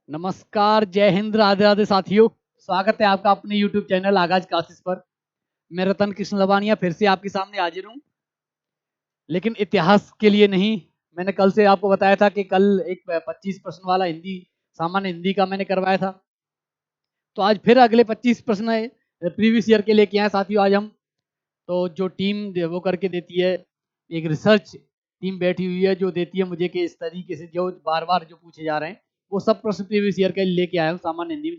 नमस्कार, जय हिंद, राधे राधे साथियों। स्वागत है आपका अपने यूट्यूब चैनल आगाज क्लासेस पर। मैं रतन कृष्ण लवानिया फिर से आपके सामने हाजिर हूँ, लेकिन इतिहास के लिए नहीं। मैंने कल से आपको बताया था कि कल एक 25 प्रश्न वाला हिंदी सामान्य हिंदी का मैंने करवाया था, तो आज फिर अगले 25 प्रश्न प्रीवियस ईयर के लेके आए साथियों। आज हम तो जो टीम वो करके देती है, एक रिसर्च टीम बैठी हुई है जो देती है मुझे कि इस तरीके से जो बार बार जो पूछे जा रहे हैं वो सब प्रश्न प्रीवियस ईयर के लेके आया हूँ सामान्य हिंदी में,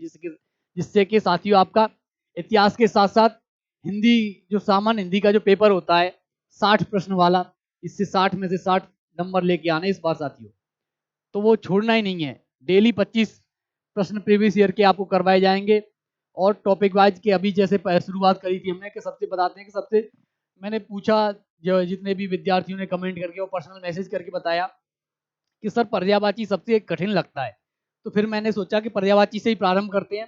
जिससे कि साथियों आपका इतिहास के साथ साथ हिंदी जो सामान्य हिंदी का जो पेपर होता है 60 प्रश्न वाला, इससे 60 में से 60 नंबर लेके आने इस बार साथियों। तो वो छोड़ना ही नहीं है। डेली 25 प्रश्न प्रीवियस ईयर के आपको करवाए जाएंगे और टॉपिक वाइज के अभी जैसे शुरुआत करी थी हमने कि सबसे बताते हैं कि सबसे मैंने पूछा, जो जितने भी विद्यार्थियों ने कमेंट करके और पर्सनल मैसेज करके बताया कि सर पर्यायवाची सबसे कठिन लगता है, तो फिर मैंने सोचा कि पर्यायवाची से ही प्रारंभ करते हैं।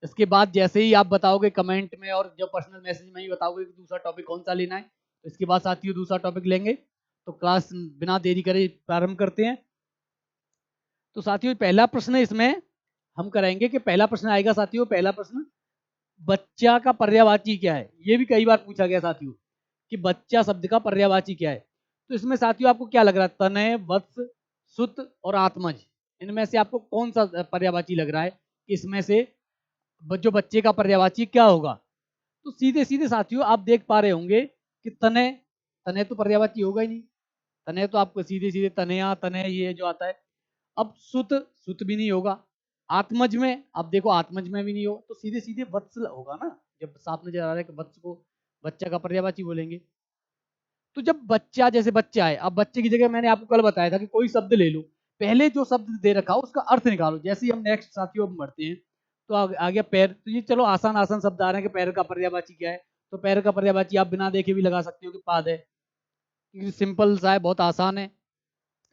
इसके बाद जैसे ही आप बताओगे कमेंट में और जो पर्सनल मैसेज में ही बताओगे कि दूसरा टॉपिक कौन सा लेना है, तो इसके बाद साथियों दूसरा टॉपिक लेंगे। तो क्लास बिना देरी करे प्रारंभ करते हैं। तो साथियों पहला प्रश्न इसमें हम करेंगे कि पहला प्रश्न आएगा साथियों, पहला प्रश्न बच्चा का पर्यायवाची क्या है। ये भी कई बार पूछा गया साथियों कि बच्चा शब्द का पर्यायवाची क्या है। तो इसमें साथियों आपको क्या लग रहा है, तनय, वत्स, सुत और आत्मज, इनमें से आपको कौन सा पर्यायवाची लग रहा है कि इसमें से जो बच्चे का पर्यायवाची क्या होगा। तो सीधे सीधे साथियों आप देख पा रहे होंगे कि तनय, तनय तो पर्यायवाची होगा ही नहीं। तनय तो आपको सीधे सीधे तनया तनय ये जो आता है। अब सुत, सुत भी नहीं होगा। आत्मज में अब देखो, आत्मज में भी नहीं हो, तो सीधे सीधे वत्स होगा ना। जब साफ नजर आ रहा है कि वत्स को बच्चा का पर्यायवाची बोलेंगे। तो जब बच्चा जैसे बच्चा है, अब बच्चे की जगह मैंने आपको कल बताया था कि कोई शब्द ले लो, पहले जो शब्द दे रखा हो उसका अर्थ निकालो। जैसे ही हम नेक्स्ट साथियों अब बढ़ते हैं तो आ गया पैर। तो ये चलो आसान आसान शब्द आ रहे हैं कि पैर का पर्यायवाची क्या है। तो पैर का पर्यायवाची आप बिना देखे भी लगा सकते हो कि पाद है, क्योंकि सिंपल सा है, बहुत आसान है।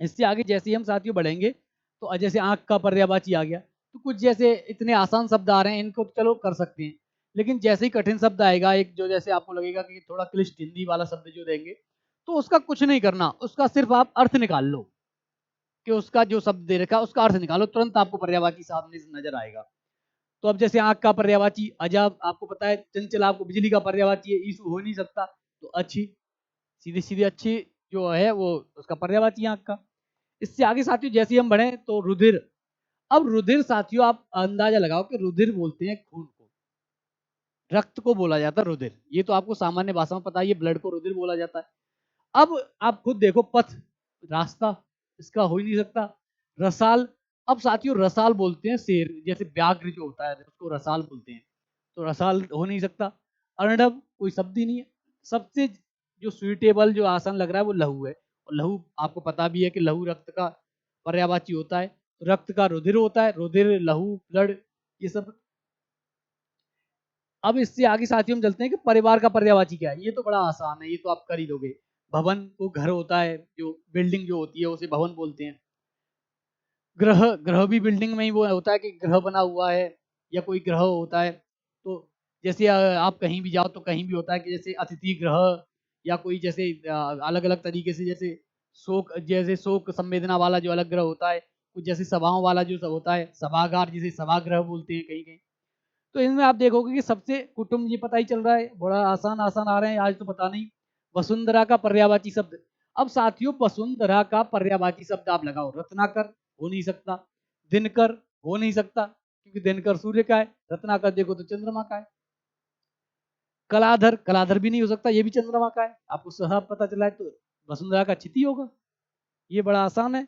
इससे आगे जैसे ही हम साथियों बढ़ेंगे तो जैसे आंख का पर्यायवाची आ गया। तो कुछ जैसे इतने आसान शब्द आ रहे हैं इनको तो चलो कर सकते हैं, लेकिन जैसे ही कठिन शब्द आएगा, एक जो जैसे आपको लगेगा कि थोड़ा क्लिष्ट हिंदी वाला शब्द जो देंगे, तो उसका कुछ नहीं करना, उसका सिर्फ आप अर्थ निकाल लो कि उसका जो शब्द दे रखा है उसका अर्थ निकालो, तुरंत आपको पर्यायवाची सामने से नजर आएगा। तो अब जैसे आंख का पर्यायवाची अजब, आपको पता है चंचल, आपको बिजली का पर्यायवाची है ईसु, हो नहीं सकता। तो अच्छी, सीधे सीधे अच्छी जो है वो उसका पर्यायवाची है आंख का। इससे आगे साथियों जैसे ही हम बढ़े तो रुधिर। अब रुधिर साथियों आप अंदाजा लगाओ कि रुधिर बोलते हैं खून को, रक्त को बोला जाता है रुधिर। ये तो आपको सामान्य भाषा में पता है, ये ब्लड को रुधिर बोला जाता है। अब आप खुद देखो, पथ, रास्ता, इसका हो ही नहीं सकता। रसाल, अब साथियों रसाल बोलते हैं शेर, जैसे व्याघ्र जो होता है उसको रसाल बोलते हैं, तो रसाल हो नहीं सकता। अर्णव कोई शब्द ही नहीं है। सबसे जो सुइटेबल जो आसान लग रहा है वो लहू है, और लहू आपको पता भी है कि लहू रक्त का पर्यायवाची होता है। रक्त का रुधिर होता है, रुधिर, लहू, ब्लड, ये सब। अब इससे आगे साथियों हम चलते हैं कि परिवार का पर्यायवाची क्या है। ये तो बड़ा आसान है, ये तो आप कर ही दोगे। भवन को घर होता है, जो बिल्डिंग जो होती है उसे भवन बोलते हैं। ग्रह, ग्रह भी बिल्डिंग में ही वो होता है कि ग्रह बना हुआ है या कोई ग्रह होता है। तो जैसे आप कहीं भी जाओ तो कहीं भी होता है कि जैसे अतिथि ग्रह, या कोई जैसे अलग अलग तरीके से, जैसे शोक, जैसे शोक संवेदना वाला जो अलग ग्रह होता है, कुछ जैसे सभाओं वाला जो सब होता है सभागार, जिसे सभाग्रह बोलते हैं कहीं कहीं। तो इनमें आप देखोगे कि सबसे कुटुंब, ये पता ही चल रहा है, बड़ा आसान आसान आ रहे हैं आज तो पता नहीं। वसुंधरा का पर्यायवाची शब्द। अब साथियों वसुंधरा का पर्यायवाची शब्द आप लगाओ, रत्नाकर हो नहीं सकता, दिनकर हो नहीं सकता क्योंकि दिनकर सूर्य का है, रत्नाकर देखो तो चंद्रमा का है। कलाधर, कलाधर भी नहीं हो सकता, ये भी चंद्रमा का है। आपको साफ पता चला है, तो वसुंधरा का क्षिति होगा। ये बड़ा आसान है।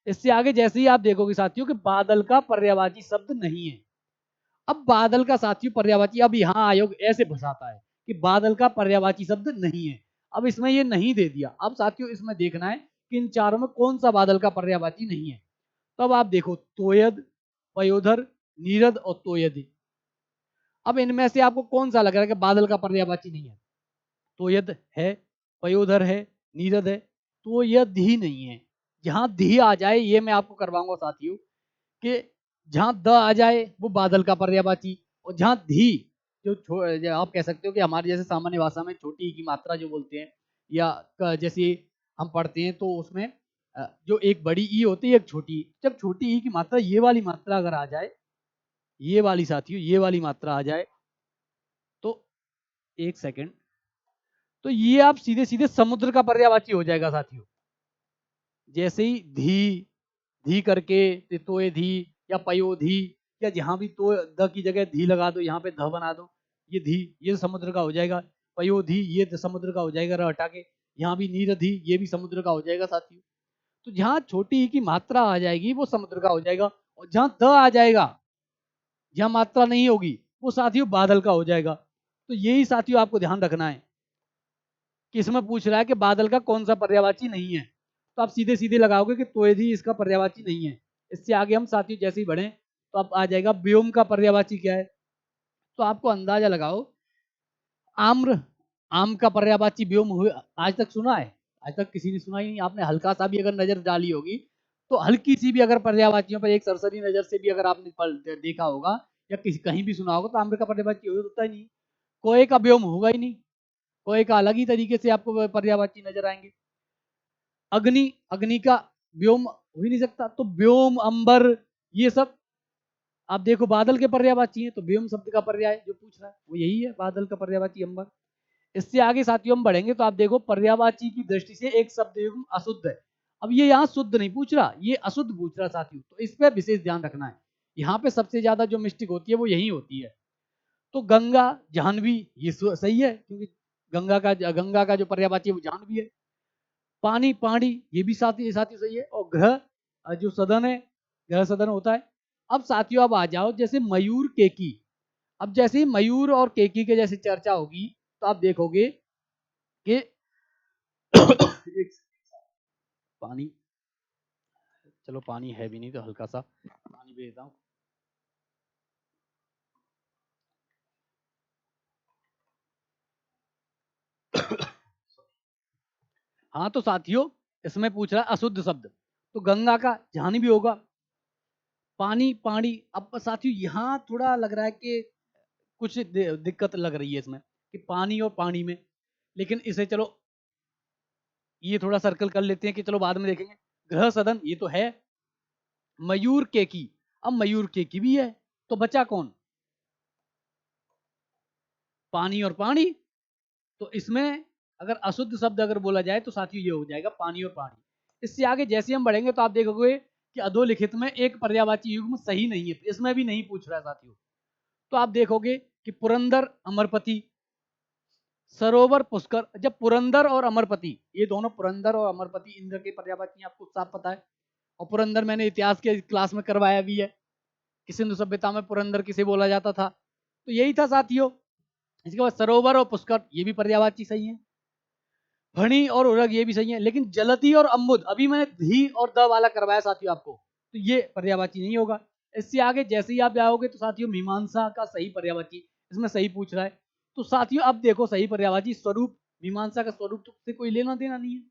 इससे आगे जैसे ही आप देखोगे साथियों कि बादल का पर्यायवाची शब्द नहीं है। अब बादल का साथियों पर्यायवाची, अब यहाँ आयोग ऐसे फंसाता है कि बादल का पर्यायवाची शब्द नहीं है। अब इसमें ये नहीं दे दिया। अब साथियों इसमें देखना है कि इन चारों में कौन सा बादल का पर्यायवाची नहीं है। तो अब आप देखो, तोयद, पयोधर, नीरद और तोयद। अब इनमें से आपको कौन सा लग रहा है कि बादल का पर्यायवाची नहीं है। तोयद है, पयोधर है, नीरद है, तोयद ही नहीं है। जहां धी आ जाए, ये मैं आपको करवाऊंगा साथियों कि जहाँ द आ जाए वो बादल का पर्यायवाची, और जहाँ धी, जो आप कह सकते हो कि हमारे जैसे सामान्य भाषा में छोटी की मात्रा जो बोलते हैं, या जैसे हम पढ़ते हैं तो उसमें जो एक बड़ी ई होती है, एक छोटी ई। जब छोटी ई की मात्रा ये वाली मात्रा अगर आ जाए, ये वाली साथियों, ये वाली मात्रा आ जाए, तो एक सेकंड, तो ये आप सीधे सीधे समुद्र का पर्यायवाची हो जाएगा साथियों। जैसे ही धी, धी करके तितोए धी या पयोधी, या जहां भी तो द की जगह धी लगा दो, यहाँ पे ध बना दो, ये धी, ये समुद्र का हो जाएगा। पयोधी, ये समुद्र का हो जाएगा, र हटा के। यहाँ भी नीरधी, ये भी समुद्र का हो जाएगा साथियों। तो जहां छोटी ई की मात्रा आ जाएगी वो समुद्र का हो जाएगा, और जहां द आ जाएगा, जहां मात्रा नहीं होगी, वो साथियों बादल का हो जाएगा। तो यही साथियों आपको ध्यान रखना है कि इसमें पूछ रहा है कि बादल का कौन सा पर्यायवाची नहीं है, तो आप सीधे सीधे लगाओगे कि तोयधी इसका पर्यायवाची नहीं है। इससे आगे हम साथियों जैसे ही बढ़े तो अब आ जाएगा व्योम का पर्यायवाची क्या है। तो आपको अंदाजा लगाओ, आम्र, आम का पर्यायवाची व्योम हुए, आज तक सुना है? आज तक किसी ने सुना ही नहीं। आपने हल्का सा भी अगर नजर डाली होगी, तो हल्की सी भी अगर पर्यायवाचियों पर एक सरसरी नजर से भी अगर आपने देखा होगा या किसी कहीं भी सुना होगा, तो आम्र का पर्यायवाची होता ही नहीं, कोए का व्योम होगा ही नहीं। कोए का अलग ही तरीके से आपको पर्यायवाची नजर आएंगे। अग्नि, अग्नि का व्योम हो ही नहीं सकता। तो व्योम, अंबर, ये सब आप देखो बादल के पर्यायवाची है, तो व्योम शब्द का पर्याय जो पूछ रहा है वो यही है, बादल का पर्यायवाची अंबर। इससे आगे साथियों हम बढ़ेंगे तो आप देखो पर्यायवाची की दृष्टि से एक शब्द युग्म अशुद्ध है। अब ये यहाँ शुद्ध नहीं पूछ रहा, ये अशुद्ध पूछ रहा साथियों, तो इस पर विशेष ध्यान रखना है। यहाँ पे सबसे ज्यादा जो मिस्टेक होती है वो यही होती है। तो गंगा, जाह्नवी, ये सही है, क्योंकि गंगा का जो पर्यायवाची है वो जाह्नवी है। पानी, पानी, ये भी साथी साथी सही है। और ग्रह, जो सदन है, ग्रह सदन होता है। अब साथियों अब आ जाओ जैसे मयूर, केकी। अब जैसे ही मयूर और केकी के जैसे चर्चा होगी, तो आप देखोगे कि पानी, चलो पानी है भी नहीं तो हल्का सा पानी भी देता हूं। हाँ तो साथियों इसमें पूछ रहा है अशुद्ध शब्द, तो गंगा का जाह्नवी भी होगा। पानी, पानी, अब साथियों यहाँ थोड़ा लग रहा है कि कुछ दिक्कत लग रही है इसमें कि पानी और पानी में, लेकिन इसे चलो ये थोड़ा सर्कल कर लेते हैं कि चलो बाद में देखेंगे। ग्रह सदन ये तो है। मयूर, केकी, अब मयूर केकी भी है, तो बचा कौन? पानी और पानी। तो इसमें अगर अशुद्ध शब्द अगर बोला जाए तो साथियों ये हो जाएगा पानी और पानी। इससे आगे जैसे हम बढ़ेंगे तो आप देखोगे कि अधोलिखित में एक पर्यायवाची युग्म सही नहीं है, इसमें भी नहीं पूछ रहा है साथियों। तो आप देखोगे कि पुरंदर, अमरपति, सरोवर, पुष्कर। जब पुरंदर और अमरपति, ये दोनों पुरंदर और अमरपति इंद्र के पर्यायवाची आपको साफ पता है। और पुरंदर मैंने इतिहास के क्लास में करवाया भी है कि सिंधु सभ्यता में पुरंदर किसे बोला जाता था। तो यही था साथियों। इसके बाद सरोवर और पुष्कर, ये भी पर्यायवाची सही है। फणी और उरग, ये भी सही है। लेकिन जलति और अम्बुद, अभी मैंने धी और द वाला करवाया साथियों आपको, तो ये पर्यायवाची नहीं होगा। इससे आगे जैसे ही आप जाओगे तो साथियों मीमांसा का सही पर्यायवाची इसमें सही पूछ रहा है। तो साथियों अब देखो सही पर्यायवाची स्वरूप, मीमांसा का स्वरूप तो से कोई लेना देना नहीं है।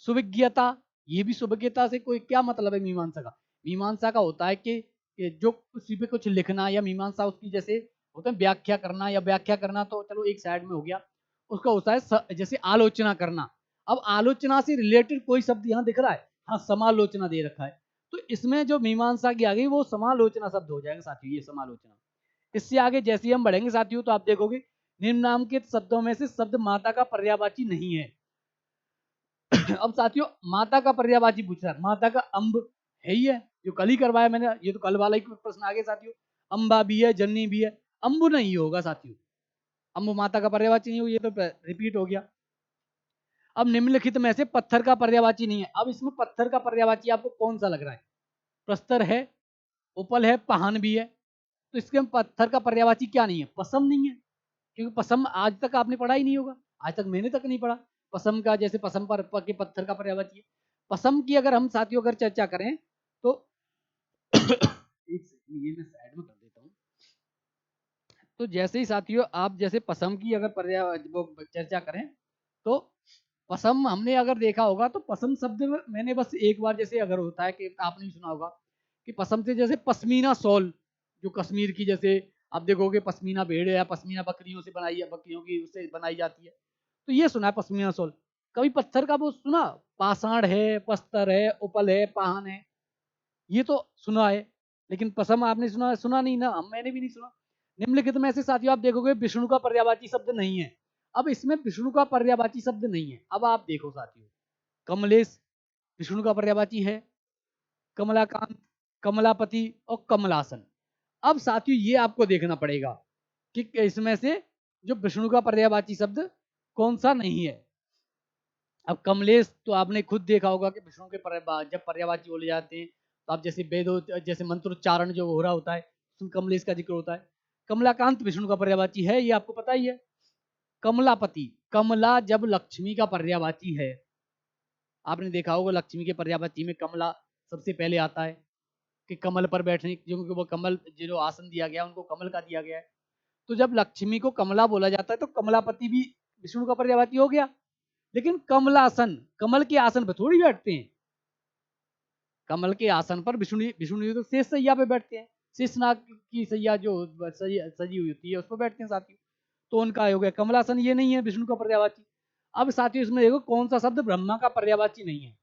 सुविज्ञता, ये भी सुविज्ञता से कोई क्या मतलब है मीमांसा का? मीमांसा का होता है कि जो किसी पे कुछ लिखना, या मीमांसा उसकी जैसे होता है व्याख्या करना, या व्याख्या करना तो चलो एक साइड में हो गया, उसका होता है जैसे आलोचना करना। अब आलोचना से रिलेटेड कोई शब्द यहाँ दिख रहा है? हाँ, समालोचना दे रखा है, तो इसमें जो मीमांसा की आ गई वो समालोचना शब्द हो जाएगा साथियों, ये समालोचना। इससे आगे जैसे ही हम बढ़ेंगे साथियों तो आप देखोगे निम्नांकित शब्दों में से शब्द माता का पर्यायवाची नहीं है। अब साथियों माता का पर्यायवाची पूछ रहा है, माता का अम्ब है ही है, जो कल ही करवाया मैंने, ये तो कल वाला ही प्रश्न आ गया साथियों। अम्बा भी है, जन्नी भी है, अम्बु नहीं होगा साथियों। अम्बु माता का पर्यायवाची नहीं हो, ये तो रिपीट हो गया। अब निम्नलिखित में से पत्थर का पर्यायवाची नहीं है। अब इसमें पत्थर का पर्यायवाची आपको कौन सा लग रहा है? प्रस्तर है, उपल है, पहान भी है। तो इसके पत्थर का पर्यायवाची क्या नहीं है? पसम नहीं है, क्योंकि पसम आज तक आपने पढ़ा ही नहीं होगा, आज तक मैंने तक नहीं पढ़ा पसम का। जैसे पसम पर के पत्थर का पर्यायवाची है। पसम की अगर हम साथियों अगर चर्चा करें तो एक सेकंड ये मैं साइड में कर देता हूँ। तो जैसे ही साथियों आप जैसे पसम की अगर चर्चा करें तो पसम हमने अगर देखा होगा तो पसम शब्द में मैंने बस एक बार, जैसे अगर होता है कि आपने सुना होगा कि पसम से जैसे पश्मीना शॉल, जो कश्मीर की, जैसे आप देखोगे पश्मीना भेड़ या पश्मीना बकरियों से बनाई है, बकरियों की उससे बनाई जाती है, तो ये सुना है पश्मीना शॉल। कभी पत्थर का वो सुना पाषाण है, पस्तर है, उपल है, पाहन है, ये तो सुना है, लेकिन पसम आपने सुना नहीं ना, मैंने भी नहीं सुना। निम्नलिखित में से साथियों आप देखोगे विष्णु का पर्यायवाची शब्द नहीं है। अब इसमें विष्णु का पर्यायवाची शब्द नहीं है। अब आप देखो साथियों, कमलेश विष्णु का पर्यायवाची है, कमलाकांत, कमलापति और कमलासन। अब साथियों ये आपको देखना पड़ेगा कि इसमें से जो विष्णु का पर्यायवाची शब्द कौन सा नहीं है। अब कमलेश तो आपने खुद देखा होगा कि विष्णु के जब पर्यायवाची बोले जाते हैं तो आप जैसे वेदो जैसे मंत्रोच्चारण जो हो रहा होता है उसमें कमलेश का जिक्र होता है। कमलाकांत विष्णु का पर्यायवाची है, ये आपको पता ही है। कमलापति, कमला जब लक्ष्मी का पर्यायवाची है, आपने देखा होगा लक्ष्मी के पर्यायवाची में कमला सबसे पहले आता है कि कमल पर बैठने, क्योंकि वो कमल जो आसन दिया गया उनको कमल का दिया गया है। तो जब लक्ष्मी को कमला बोला जाता है तो कमलापति भी विष्णु का पर्यायवाची हो गया। लेकिन कमलासन, कमल के आसन पर थोड़ी बैठते हैं। कमल के आसन पर विष्णु विष्णु तो शेष सैया पे बैठते हैं, शेषनाग की सैया जो सजी हुई होती है उस पर बैठते हैं साथियों। तो उनका हो गया कमलासन, ये नहीं है विष्णु का पर्यायवाची। अब साथियों इसमें देखो कौन सा शब्द ब्रह्मा का पर्यायवाची नहीं है।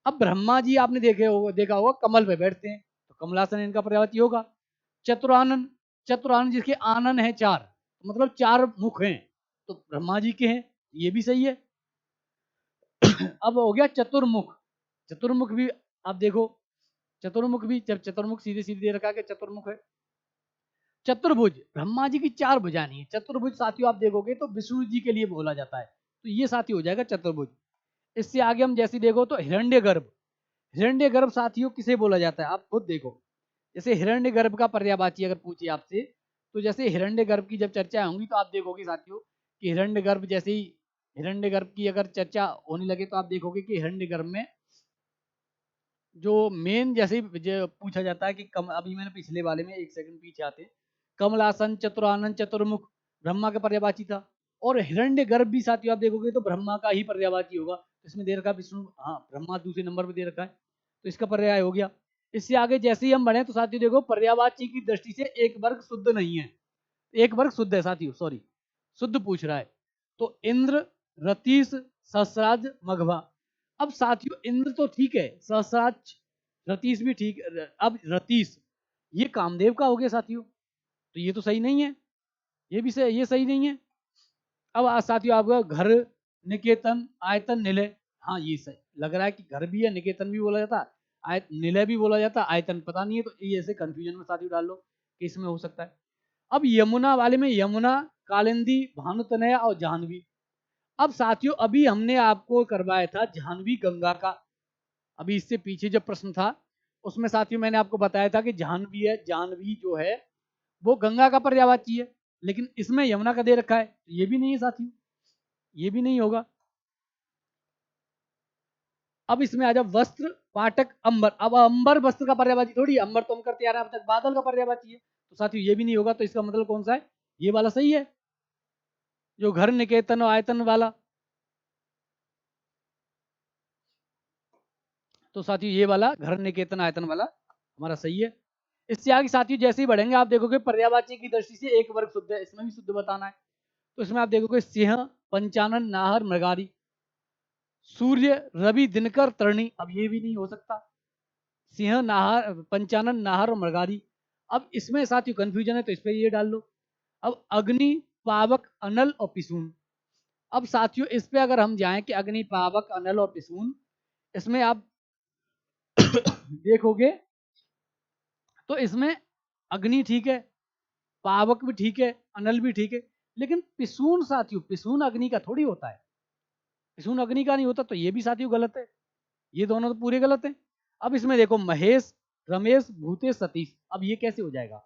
अब ब्रह्मा जी आपने देखा होगा कमल पे बैठते हैं, तो कमलासन इनका पर्यायवाची होगा। चतुरानन, चतुरानन जिसके आनन है चार, तो मतलब चार मुख हैं, तो ब्रह्मा जी के हैं, ये भी सही है। अब हो गया चतुर्मुख, चतुर्मुख भी आप देखो, चतुर्मुख भी जब चतुर्मुख सीधे सीधे दे रखा है चतुर्मुख है। चतुर्भुज, ब्रह्मा जी की चार भुजा नहीं है। चतुर्भुज साथियों आप देखोगे तो विष्णु जी के लिए बोला जाता है, तो ये साथी हो जाएगा चतुर्भुज। इससे आगे हम जैसे देखो तो हिरण्यगर्भ, हिरण्यगर्भ साथियों किसे बोला जाता है आप खुद देखो। जैसे हिरण्यगर्भ का पर्यायवाची अगर पूछे आपसे, तो जैसे हिरण्यगर्भ की जब चर्चा होंगी तो आप देखोगे साथियों कि हिरण्यगर्भ जैसे ही हिरण्यगर्भ की अगर चर्चा होने लगे तो आप देखोगे कि हिरण्यगर्भ में जो मेन जैसे ही जो पूछा जाता है कि अभी मैंने पिछले वाले में एक सेकंड पीछे आते, कमलासन, चतुरानन, चतुर्मुख ब्रह्मा का पर्यायवाची था। और हिरण्यगर्भ भी साथियों आप देखोगे तो ब्रह्मा का ही पर्यायवाची होगा। इसमें दे रखा है विष्णु, हाँ ब्रह्मा दूसरे नंबर पे दे रखा है, तो इसका पर्याय हो गया। इससे आगे जैसे ही हम बढ़े तो साथियों देखो पर्यायवाची की दृष्टि से एक वर्ग शुद्ध नहीं है, एक वर्ग शुद्ध है साथियों, सॉरी शुद्ध पूछ रहा है। तो इंद्र, रतीश, सहस्राज, मघवा। अब साथियों इंद्र तो ठीक है, सहस्राज, रतीश भी ठीक। अब रतीश ये कामदेव का हो गया साथियों, तो ये तो सही नहीं है, ये भी सही, ये सही नहीं है। अब साथियों आपका घर, निकेतन, आयतन, निलय, हाँ ये सही लग रहा है कि घर भी है, निकेतन भी बोला जाता है, निलय भी बोला जाता है, आयतन पता नहीं है, तो ये ऐसे कंफ्यूजन में साथियों डाल लो कि इसमें हो सकता है। अब यमुना वाले में यमुना, कालिंदी, भानुतनया और जाह्नवी। अब साथियों अभी हमने आपको करवाया था जाह्नवी गंगा का, अभी इससे पीछे जो प्रश्न था उसमें साथियों मैंने आपको बताया था कि जाह्नवी है, जाह्नवी जो है वो गंगा का पर्यायवाची है, लेकिन इसमें यमुना का दे रखा है, तो ये भी नहीं है साथियों, ये भी नहीं होगा। अब इसमें आ जाओ वस्त्र, पाटक, अंबर। अब अंबर वस्त्र का पर्यायवाची थोड़ी, अंबर तो हम करते आ रहे हैं अब तक, बादल का पर्यायवाची है, तो साथियों ये भी नहीं होगा। तो इसका मतलब कौन सा है, ये वाला सही है जो घर, निकेतन और आयतन वाला। तो साथियों ये वाला घर, निकेतन, आयतन वाला हमारा सही है। इससे आगे साथियों जैसे ही बढ़ेंगे आप देखोगे पर्यायवाची की दृष्टि से एक वर्ग शुद्ध है, इसमें भी शुद्ध बताना है। तो इसमें आप देखोगे सिंह, पंचानन, नाहर, मृगारी, सूर्य, रवि, दिनकर, तरणी। अब ये भी नहीं हो सकता, सिंह, नाहर, पंचानन, नाहर और मृगारी। अब इसमें साथियों कंफ्यूजन है तो इस पर ये डाल लो। अब अग्नि, पावक, अनल और पिसून। अब साथियों इस पे अगर हम जाएं कि अग्नि, पावक, अनल और पिसून, इसमें आप देखोगे तो इसमें अग्नि ठीक है, पावक भी ठीक है, अनल भी ठीक है, लेकिन पिसून साथियों, पिसून अग्नि का थोड़ी होता है, पिसून अग्नि का नहीं होता, तो ये भी साथियों गलत है, ये दोनों तो पूरे गलत हैं। अब इसमें देखो महेश, रमेश, भूतेश, सतीश। अब ये कैसे हो जाएगा,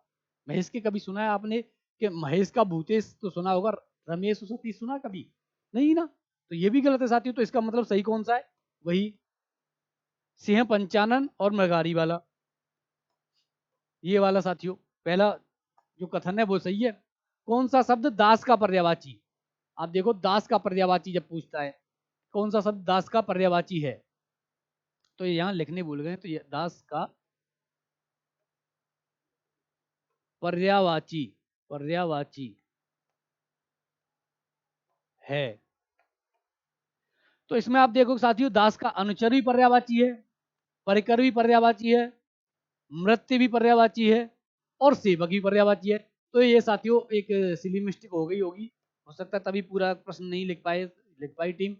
महेश के कभी सुना है आपने कि महेश का भूतेश तो सुना होगा, रमेश और सतीश सुना कभी नहीं ना, तो ये भी गलत है साथियों। तो इसका मतलब सही कौन सा है, वही सिंह, पंचानन और मृगारी वाला, ये वाला साथियों पहला जो कथन है वो सही है। कौन सा शब्द दास का पर्यायवाची, आप देखो दास का पर्यायवाची जब पूछता है, कौन सा शब्द दास का पर्यायवाची है, तो ये यहां लिखने भूल गए, तो ये दास का पर्यायवाची, पर्यायवाची है, तो इसमें आप देखो साथियों, दास का अनुचर भी पर्यायवाची है, परिकर भी पर्यायवाची है, मृत्यु भी पर्यायवाची है और सेवक भी पर्यायवाची है। तो ये साथियों एक सिली मिस्टेक हो गई होगी, हो सकता है तभी पूरा प्रश्न नहीं लिख पाई टीम।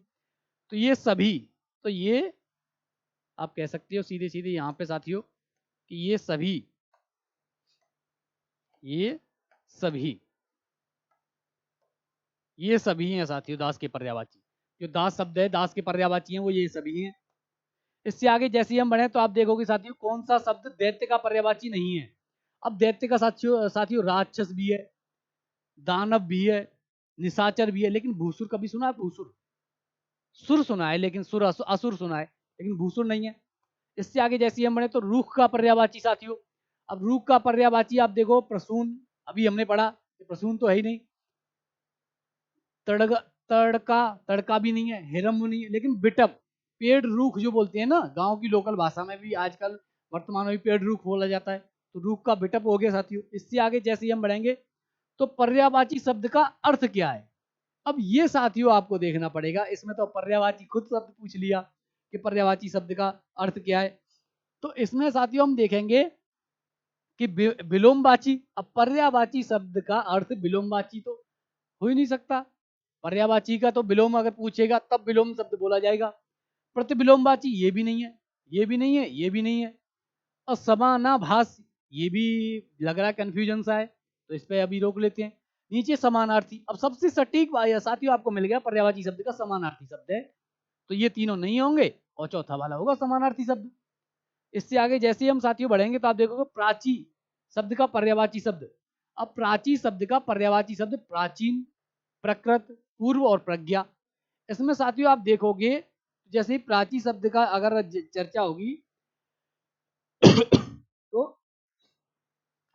तो ये सभी, तो ये आप कह सकते हो सीधे सीधे यहाँ पे साथियों कि ये सभी ये सभी हैं साथियों दास के पर्यायवाची। जो दास शब्द है, दास के पर्यायवाची हैं, वो ये सभी हैं। इससे आगे जैसे ही हम बढ़े तो आप देखोगे साथियों कौन सा शब्द दैत्य का पर्यायवाची नहीं है। अब दैत्य का साथियों साथियों राक्षस भी है, दानव भी है, निशाचर भी है, लेकिन भूसुर कभी सुना है? भूसुर, सुर सुना है लेकिन सुर असुर सुना है, लेकिन भूसुर नहीं है। इससे आगे जैसे ही हम बढ़े तो रूख का पर्यायवाची साथियों। अब रूख का पर्यायवाची आप देखो प्रसून, अभी हमने पढ़ा, प्रसून तो है ही नहीं। तड़का तड़का तड़का भी नहीं है, हिरम भी नहीं है, लेकिन बिटप, पेड़ रूख जो बोलते हैं ना गांव की लोकल भाषा में भी आजकल वर्तमान में भी पेड़ रूख बोला जाता है। तो रूख का बिटप हो गया साथियों। इससे आगे जैसे ही हम बढ़ेंगे तो पर्यायवाची शब्द का अर्थ क्या है। अब ये साथियों आपको देखना पड़ेगा, इसमें तो पर्यायवाची खुद शब्द पूछ लिया कि पर्यायवाची शब्द का अर्थ क्या है। तो इसमें साथियों हम देखेंगे कि विलोमवाची। अब पर्यायवाची शब्द का अर्थ विलोमवाची तो हो ही नहीं सकता। पर्यायवाची का तो विलोम अगर पूछेगा तब विलोम शब्द बोला जाएगा। प्रतिविलोमवाची ये भी नहीं है, ये भी नहीं है, ये भी नहीं है। और समानाभास, ये भी लग रहा है कंफ्यूजन सा है, तो इस पे अभी रोक लेते हैं। नीचे समानार्थी, अब सबसे सटीक साथियों आपको मिल गया पर्यायवाची शब्द का समानार्थी शब्द है। तो ये तीनों नहीं होंगे और चौथा वाला होगा समानार्थी शब्द। इससे आगे जैसे ही हम साथियों बढ़ेंगे तो आप देखोगे प्राची शब्द का पर्यायवाची शब्द। अब प्राची शब्द का पर्यायवाची शब्द प्राचीन, प्रकृत, पूर्व और प्रज्ञा। इसमें साथियों आप देखोगे जैसे ही प्राची शब्द का अगर चर्चा होगी तो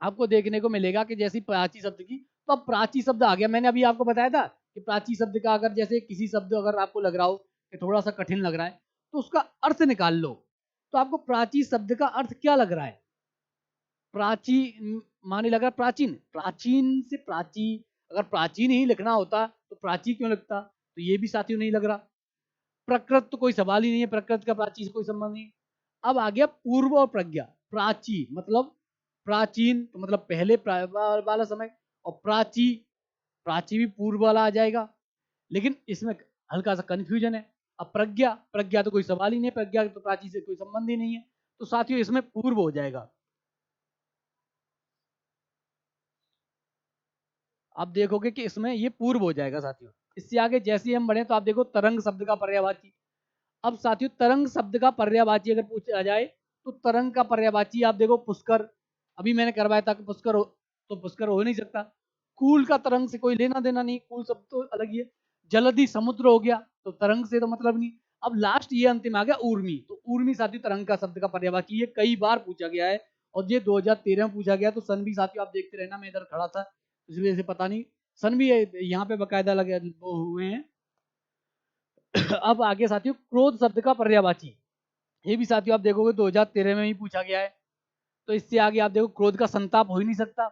आपको देखने को मिलेगा कि जैसे प्राची शब्द की, तो अब प्राची शब्द आ गया। मैंने अभी आपको बताया था कि प्राची शब्द का अगर जैसे किसी शब्द अगर आपको लग रहा हो कि थोड़ा सा कठिन लग रहा है तो उसका अर्थ निकाल लो। तो आपको प्राची शब्द का अर्थ क्या लग रहा है? प्राची माने लगा प्राचीन, प्राचीन से प्राची, अगर प्राचीन ही लिखना होता तो प्राची क्यों लिखता? तो ये भी साथियों नहीं लग रहा। प्रकृत तो कोई सवाल ही नहीं है, प्रकृत का प्राची से कोई संबंध नहीं। अब आ गया पूर्व और प्रज्ञा। प्राची मतलब प्राचीन, तो मतलब पहले वाला समय, और प्राची, प्राची भी पूर्व वाला आ जाएगा, लेकिन इसमें हल्का सा कंफ्यूजन है। अब प्रज्ञा, प्रज्ञा तो कोई सवाल ही नहीं, प्रज्ञा तो प्राची से कोई संबंध ही नहीं है, तो साथियों इसमें पूर्व हो जाएगा। आप देखोगे कि इसमें ये पूर्व हो जाएगा साथियों। इससे आगे जैसे ही हम बढ़े तो आप देखो तरंग शब्द का पर्यायवाची। अब साथियों तरंग शब्द का पर्यायवाची अगर पूछा जाए तो तरंग का पर्यायवाची आप देखो पुष्कर, अभी मैंने करवाया था कि पुष्कर हो, तो पुष्कर हो नहीं सकता। कूल का तरंग से कोई लेना देना नहीं, कूल शब्द तो अलग ही है। जलधि समुद्र हो गया, तो तरंग से तो मतलब नहीं। अब लास्ट ये अंतिम आ गया ऊर्मी, तो ऊर्मी साथियों तरंग का शब्द का पर्यायवाची। ये कई बार पूछा गया है और ये 2013 में पूछा गया। तो सन भी साथियों आप देखते रहना, मैं इधर खड़ा था इस वजह से पता नहीं, सन भी यहाँ पे बकायदा लगे वो हुए हैं। अब आगे साथियों क्रोध शब्द का पर्यायवाची, ये भी साथियों आप देखोगे 2013 में ही पूछा गया है। तो इससे आगे आप देखो क्रोध का संताप हो ही नहीं सकता।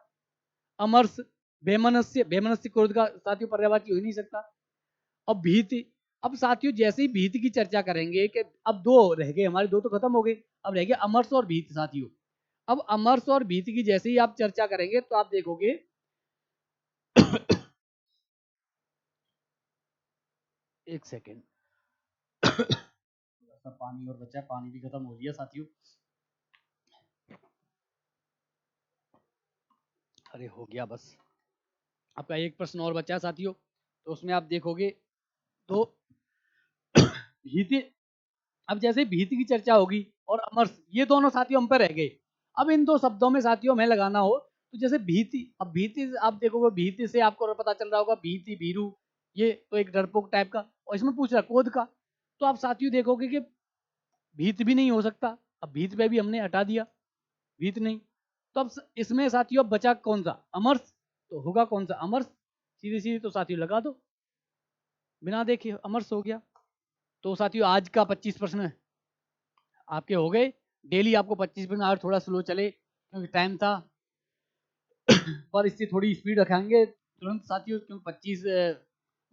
अमर्ष, बेमनस्य, बेमनस्य क्रोध का साथियों पर्यायवाची हो ही नहीं सकता। अब भीति, अब साथियों जैसे ही भीति की चर्चा करेंगे कि अब दो रह गए हमारे, दो तो खत्म हो गए, अब रह गया अमर्ष और भीति साथियों। अब अमर्ष और भीति की जैसे ही आप चर्चा करेंगे तो आप देखोगे एक सेकेंड, थोड़ा सा पानी और बचा, पानी भी खत्म हो गया साथियों। अरे हो गया बस। आपका एक प्रश्न और बचा है साथियों, तो उसमें आप देखोगे तो भीति, अब जैसे भीति की चर्चा होगी और अमर्ष, ये दोनों साथियों हम पर रह गए। अब इन दो शब्दों में साथियों हमें लगाना हो तो जैसे भीति, अब भीति आप देखोगे, भीति से आपको पता चल रहा होगा भीति, भीरू, ये तो एक डरपोक टाइप का, और इसमें पूछ रहा क्रोध का। तो आप साथियों देखोगे कि भीत भी नहीं हो सकता, अब भीत पे भी हमने हटा दिया, भीत नहीं। तो अब इसमें साथियों अब बचा कौन सा? अमर्ष, तो होगा कौन सा? अमर्ष, सीधी सीधी तो साथियों लगा दो, बिना देखे अमर्ष हो गया। तो साथियों आज का 25 प्रश्न आपके हो गए। डेली आपको 25 प्रश्न, और थोड़ा स्लो चले क्योंकि टाइम था पर इससे थोड़ी स्पीड रखेंगे तुरंत साथियों, क्योंकि 25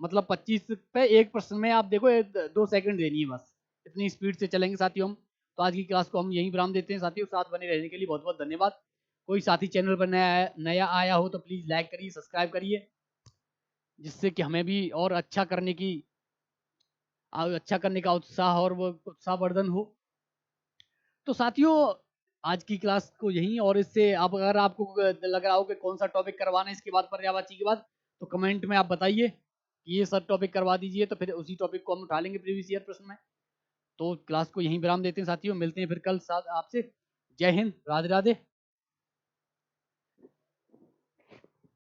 मतलब 25 पे एक प्रश्न में आप देखो 2 सेकंड देनी है बस। इतनी स्पीड से चलेंगे साथियों हम। तो आज की क्लास को हम यहीं विराम देते हैं साथियों। साथ बने रहने के लिए बहुत-बहुत धन्यवाद। कोई साथी चैनल पर नया आया हो तो प्लीज़ लाइक करिए, सब्सक्राइब करिए, जिससे कि हमें भी और अच्छा करने का उत्साह और वो उत्साहवर्धन हो। तो साथियों, आज की क्लास को यहीं, और इससे आप अगर आपको लग रहा हो कि कौन सा टॉपिक करवाना है इसके बाद, पर्यायवाची के बाद, तो कमेंट में आप बताइए कि ये सब टॉपिक करवा दीजिए, तो फिर उसी टॉपिक को हम उठा लेंगे प्रीवियस ईयर प्रश्न में। तो क्लास को यहीं विराम देते हैं साथियों, मिलते हैं फिर कल साथ आपसे। जय हिंद, राधे राधे।